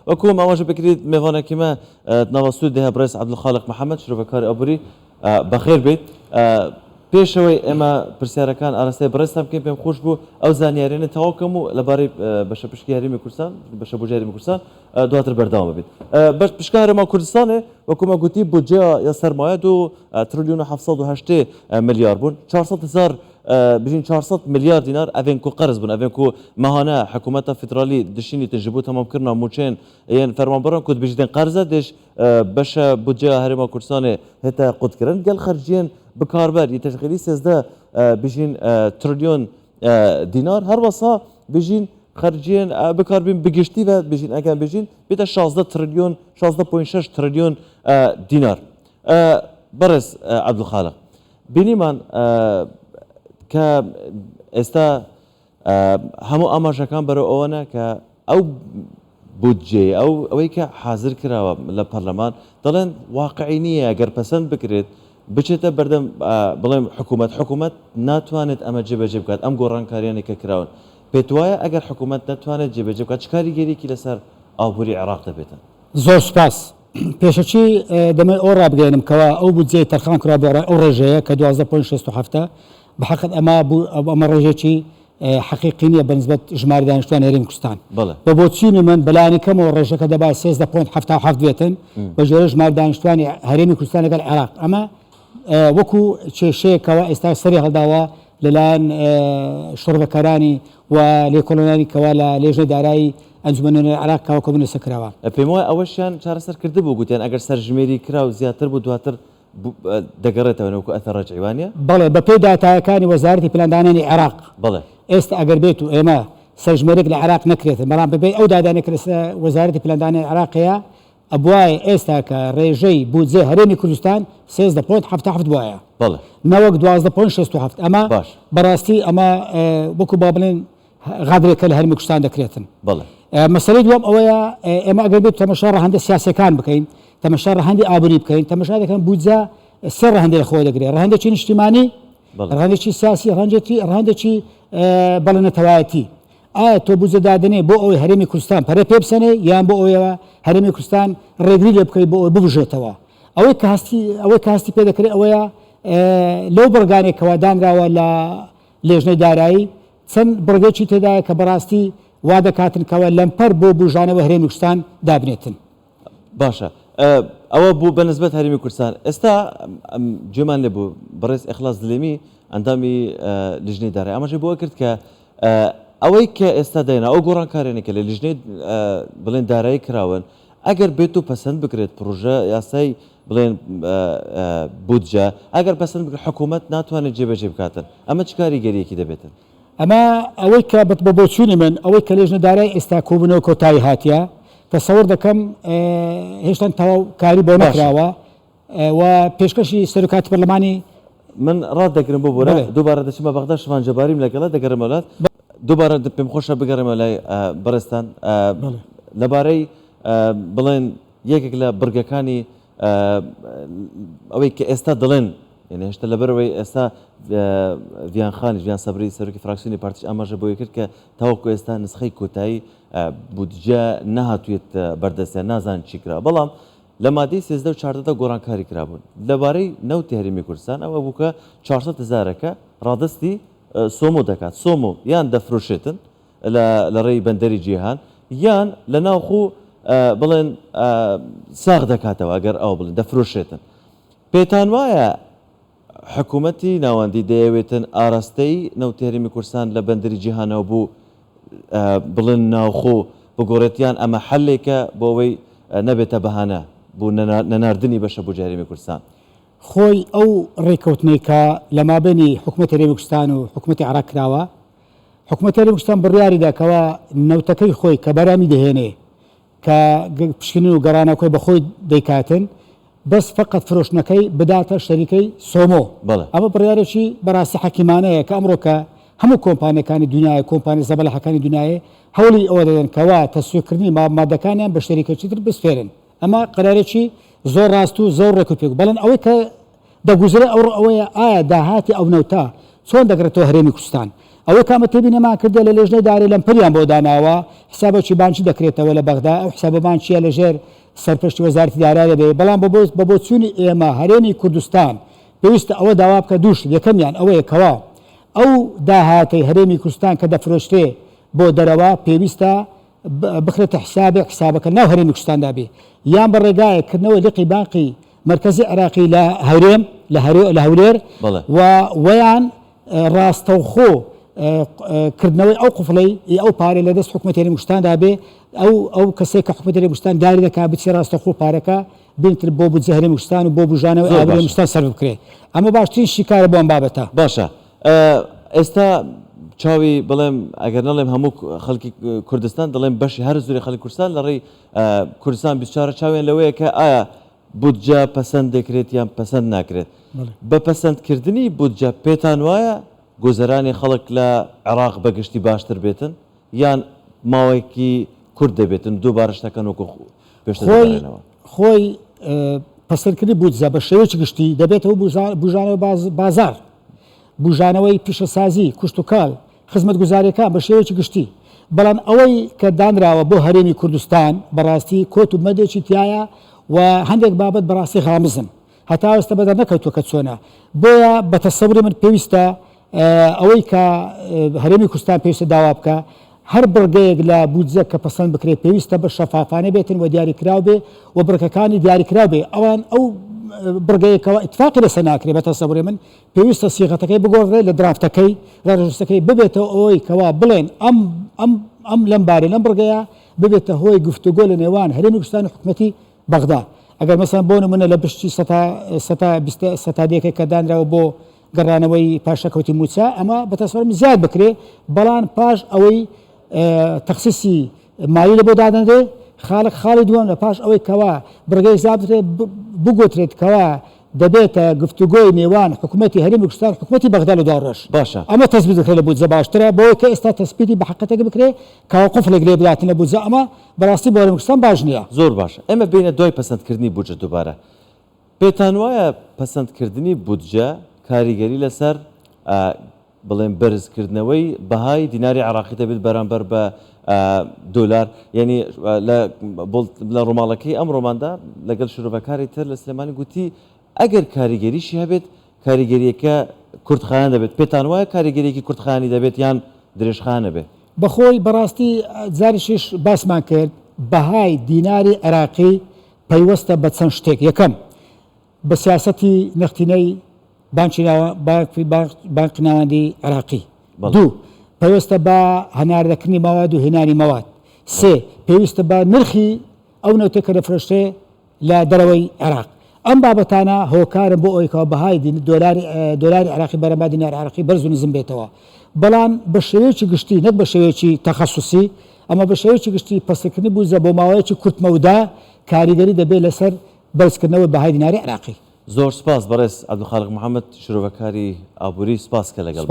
وەکو ئەوەژە بکرێت میێوانێکیمە ناوەستوود دەهە بڕێز عەبدولخالق محەممەد شرۆڤەکاری ئەبووری بەخێر بێت پێشەوەی ئێمە پرسیارەکان ئاراستەی بڕێستان بکەین پێم خۆش بوو ئەو زانیاریانە تەواوکەم و لەبارەی بەشە پشکی هەرێمی کوردستان بەشە بودجەی هەرێمی کوردستان دواتر بەردەوام بێت بەش پشکە هەرێما کوردستانێ وەکومە گوتی بودجە یا سەرمایە 2 تریلیۆن و 780 ملیار بوون 400,000 بژین 400 ملیار دینار ئەڤێن کو قەرز بوون ئەڤێن کو مەهانە حکوومەتە فدرالی دشینی تنجبوو تەمامکردنا موچێن یان فەرمانبەران کود بژدێن قەرزە دێش بەشە بودجە هەرێما کوردستانێ هێتا قوتکردن گەل خەرجیان بکاربەر تشغیلی 13 بژین تریلیۆن دینار هەر وەسا بژین خەرجیان بکاربین بگشتی و بژین ئەگەر بژین بێتە 16 تریلیۆن 16.6 تریلیۆن دینار بەڕێز عەبدولخالق بینیمان کە ئێستا هەموو ئاماژەکان بەرەو ئەوەنە کە ئەو بودجێ ئەوەی کە حازر کراوە لە پەرلەمان دەڵێن واقعی نییە ئەگەر پەسەند بکرێت بچێتە بەردەم بڵێم حکوومەت ناتوانێت ئەمە جێبەجێ بکات ئەم گۆڕانکاریانێک کە کراون پێت وایە ئەگەر حکوومەت ناتوانێت جێبەجێ بکات چ کاریگەریەکی لەسەر ئابووری عێراق دەبێتن زۆر سوپاس پێشەچی دەمەوێت ئەو ڕابگەێنم کەوا ئەو بودجەی تەرخان کرا بۆ ئەو ڕێژەیە کە 12.67 بەحەقت ئەمە ڕێژێکی حقیقی نییە بەنسبەت ژماری دانیشتوان هەرێمی کوردستان بە بۆچینی من بەلایەنەکەمەوە ڕێژەکە دەبای 13.77 بێتن بە ژێرە ژماری دانیشتوانی هەرێمی کوردستان لەگەڵ عێراق ئەمە وەکو کێشەیەکەوە ئێستا سەری هەڵداوە لەلایەن شۆڕبەکارانی و لێکۆڵینانی کەوا لە لێژنەی دارایی ئەنجومەنە عێراق کاوە کۆبوونە سەرکراوە پێم وایە ئەوەشیان چارەسەر کرده بوو گوتیان ئەگەر سەرژمێری کرا و زیاتر بوو دواتر دەگەڕێتەوە نەوەکو ئەثەر ڕەجعیوانیە بەڵێ بە پێی داتایەکانی وەزارەتی پلاندانانی عێراق بەڵێ ئێستا ئەگەر بێت و ئێمە سەرژمێرێک لە عێراق نەکرێتن بەڵام بەبێ ئەو دادانێک وەزارەتی پلاندانانی عێراقەیە ئەبوایە ئێستا کە ڕێژەی بودجێ هەرێمی کوردستان 13.77 بووایە بەڵێ نەوەک 12.67 ئەمە بەڕاستی ئەمە وەکو با بڵێن غادرێکە لە هەرێمی کوردستان دەکرێتن بەڵێ مەسەلەی دووەم ئەوەیە ئێمە ئەگەر بێت تەمەشا ڕەهەندە سیاسەکان بکەین تەمەشا ڕەهەندی ئابووری بکەین تەمەشا دەکەن بودجە سەر ڕەهەندی لەخۆ دەگرێت ڕەهەندێکی نیشتیمانی ڕەهەندێکی سیاسی ڕەهەندێکی بەڵێ نەتەوایەتی ئایا تۆ بودجە دادنێ بۆ ئەوەی هەرێمی کوردستان پەرە پێ بسەنێ یان بۆ ئەوەیەوە هەرێمی کوردستان ڕێگری لێ بکەیت بۆ ئەوەی ببژێتەوە ئەوەی کە هەستی پێ دەکرێت ئەوەیە لەو بڕگانێکەوە دانراوە لە لێژنەی دارایی چەند بڕگەیەکی تێدایە کە بەڕاستی وا دەکاتن کەوە لەمپەر بۆ بژانەوە هەرێمی کوردستان دابنێتن باشە ئەوە بوو بەنسبەت هەرێمی کوردستان ئێستا گوێمان لێ بوو بەڕێز ئیخلاس دلێمی ئەندامی لیژنەی دارایی ئەمەژە بۆ کرد کە ئەوەی کە ئێستا دێنا ئەو گۆڕانکارێنێکە لە لیژنەی بڵێن دارایی کراون ئەگەر بێت و پەسەند بکرێت پرۆژە یاسای بڵێن بودجە ئەگەر پەسەند بکرێت حکوومەت ناتوانێت جێبەجێ بکاتن ئەمە چ کاریگەریەکی دەبێتن ئەمە ئەوەی کە بە بۆچوونی من ئەوەی کە لێژنە دارایی ئێستا کۆبوونەوە کۆتایی هاتیە تەسەوەر دەکەم هێشتا تەواو کاری بۆ نەکراوە و پێشکەشی سەرۆکاتی پەرلەمانی من ڕات دەگرم بۆ بۆرە دووبارە دەچمە بەغدا شمان جەباریم لەگەڵا دەگەڕم وڵات دووبارە پێم خۆشە بگەڕێمە لای بەڕێستان لەبارەی بڵێن یەکێک لە بڕگەکانی ئەوەی کە ئێستا دڵێن یعنی هێشتا لەبەرەوەی ئێستا ڤیان سەبری سەرۆکی فراکسیۆنی پارتیش ئاماژە بۆی کرد کە تاوەکو ئێستا نسخەی کۆتایی بودجە نەهاتوێت بەردەستیان نازان چی کرا بەڵام لە مادەی 13 و 14 گۆڕانکاری کرابوون لەبارەی نەوتی هەرێمی کوردستان ئەوە بوو کە 400,000ەکە ڕادستی سۆمۆ دەکات سۆمۆ یان دەفرۆشێتن لە ڕێی بەندەری جیهان یان لە ناوخۆ بڵێن ساغ دەکاتەوە ئەگەر ئەو بڵێن دەفرۆشێتن پێتان وایە حکوومەتی ناوەندی دەیەوێتن ئاراستەی نەوتی هەرێمی کوردستان لە بەندەری جیهانەوە بوو بڵێن ناوخۆ بگۆڕێتیان ئەمە حەلێکە بۆ ئەوەی نەبێتە بەهانە بوو نەناردنی بەشە بۆ هەرێمی کوردستان خۆی ئەو ڕێکەوتنەی کە لە مابینی حکوومەتی هەرێمی کوردستان و حکوومەتی عێراق کراوە حکوومەتی هەرێمی کوردستان بڕیاری داکەوە نەوتەکەی خۆی کە بەرامی دەهێنێ کە پشکنین و گەڕانەکەی بە خۆی دەیکاتن بەس فقط فرۆشتنەکەی بداتە شەریکەی سۆمۆ ئەمە بڕیارێکی بەڕاستی حەکیمانەیە کە ئەمڕۆکە هەموو کۆمپانیەکانی دنیای کۆمپانی زەبەلەحەکانی دنیای هەوڵی ئەوە دەدەن کەوا تەسویەکردنی مادەکانیان بە شەریکەکی تر بسفێرن ئەمە قەرارێکی زۆر ڕاست و زۆر ڕێکوپێک بەڵێن ئەوەی کە دەگوزرێ ئەوەیە ئایا داهاتی ئەو نەوتە چۆن دەگرێتەوە هەرێمی کوردستان ئەوە کامە تێبینەمان کردە لە لێژنەی دارێ لەم پریان بۆ داناوە حسابەکی بانکی دەکرێتەوە لە بەغدا ئەو حسابە بانکیە لەژێر سەرپەرشتی وەزارەتی دارا دەبێت بەڵام بە بۆ چوونی ئێمە هەرێمی کوردستان پێویستە ئەوە داوا بکە دووش یەکەمیان ئەوەیە کەوا ئەو داهاتەی هەرێمی کوردستان کە دەفرۆشتێ بۆ دەرەوە پێویستە بخرێتە حسابەکە ناو هەرێمی کوردستاندا بێ یان بە ڕێگایەکردنەوەی لقی بانقی مرکزی عراقی لە هەورێم لە هەولێر ویان ڕاستەوخۆ کردنەوەی ئەو قوفڵەی ئەو پارێ لە دەست حکوومەتی هەرێمی کوردستاندا بێ ئەو کەسێک کە حکوومەتی هەرێمی کوردستان داری دەکات بچێ ڕاستەوخۆ پارەکە بینتر بۆ بودجە هەرێمی کوردستان و بۆ بژانەوەی ئابووری هەرێمی کوردستان سەرف بکرێت ئەمە باشترین شیکارە بۆ ئەم بابەتە. باشە ئێستا چاوی بڵێم ئەگەر نەڵێم هەموو خەڵکی کوردستان دەڵێم بەشی هەر زۆری خەڵکی کوردستان لە ڕێی کوردستان 24 چاویان لەوەیە کە ئایا بودجە پەسەند دەکرێت یان پەسەند ناکرێت بە پەسەندکردنی بودجە پێتان وایە گۆزەرانی خەڵک لە عێراق بەگشتی باشتر بێتن یان ماوەیەکی کورد دەبێتن دووبارە شتەکەن وەکو پێشترەوە خۆی پەسەندکردنی بودجە بە شێوەیەکی گشتی دەبێتەوە بژانەوەی بازار بژانەوەی پیشەسازی کوشتتوکال خزمەت گوزاریەکان بە شێوەیەکی گشتی بەڵام ئەوەی کە دانراوە بۆ هەرێمی کوردستان بەڕاستی کۆت و مەدێکی تایە و هەندێک بابەت بەڕاستی غامزن هەتا ئێستا بەدەر نەکەوتووە کە چۆنە بۆیە بە تەسەوری من پێویستە ئەوەی کە هەرێمی کوردستان پێویستە داوا بکە هەر بڕگەیەک لە بودجە کە پەسەند بکرێت پێویستە بە شەفافانە بێتن و دیاریکراو بێ و بڕکەکانی دیاریکراو بێ ئەوان ئەو بڕگەیەکەوە ئیتفاقی لەسەر ناکرێت بە تەسەوری من پێویستە سیغەتەکەی بگۆڕێت لە درافتەکەی ڕێژەستەکەی ببێتەوە ئەوەی کەوا بڵێن ئەم لەم بارەی لەم بڕگەیە ببێتە هۆی گفتوگۆ لە نێوان هەرێمی کوردستان و حکوومەتی بەغدا ئەگەر مەسەن بۆ نمونە لە بشتی سەتادیەکەی کە دانراوە بۆ گەڕانەوەی پاشەکەوتی موچە ئەمە بە تەسەوری زیاد بکرێ بەڵام پاش ئەوەی تەخسیسی مالی لە بۆ دادەنرێ خاڵی دووەم لە پاش ئەوەی کەوا بڕگەی زیاد بگوترێت کەوا دەبێتە گفتوگۆی نێوان حکوومەتی هەرێمی کوردستان حکوومەتی بەغدا لە داڕۆژ باشە ئەمە تەسبیت دەکرێت لە بودجە باشترە بۆ کە ئێستا تەسبیتی بە حقەتەکە بکرێت کەوا قوفڵێک لێ بداتن لە بودجە ئەمە بەڕاستی بۆ هەرێمی کوردستان باش نییە. زۆر باشە ئێمە بینە دوای پەسەندکردنی بودجە دووبارە پێتان وایە پەسەندکردنی بودجە کاریگەری لەسەر بڵێن بەرزکردنەوەی بەهای دیناری عراقی دەبێت بەرامبەر بە دۆلار یعنی لە ڕۆماڵەکەی ئەم ڕۆماندا لەگەڵ شرۆڤەکاری تر لە سلێمانی گوتی ئەگەر کاریگەریشی هەبێت کاریگەریەکە کوردخایان دەبێت پێتان وایە کاریگەریەکی کوردخایانی دەبێت یان درێژخانە بێت بەخۆی بەڕاستی جاریشیش باسمان کرد بەهای دیناری عراقی پەیوەستە بە چەند شتێک یەکەم بە سیاسەتی نەختینەی بانکی ناوەندی عراقی دوو پێویستە بە هەناردەکردنی ماواد و هێنانی ماواد سێ پێویستە بە نرخی ئەو نەوتێک کە دەفرۆشتێ لە دەرەوەی عێراق ئەم بابەتانە هۆکارم بۆ ئەوەی کەەوە بەهای دۆلاری عراقی بەرەما دیناری عراقی بەرز و نزم بێتەوە بەڵام بە شێوەیەکی گشتی نەک بە شێوەیەکی تەخەسوسی ئەمە بە شێوەیەکی گشتی پەسەندکردنی بودجە بۆ ماوەیەکی کورتمەودا کاریگەری دەبێت لەسەر بەرزکردنەوەی بەهای دیناری عراقی. زۆر سپاس بەڕێز عەبدولخالق محەممەد شرۆڤەکاری ئابووری سپاس کە لەگەڵ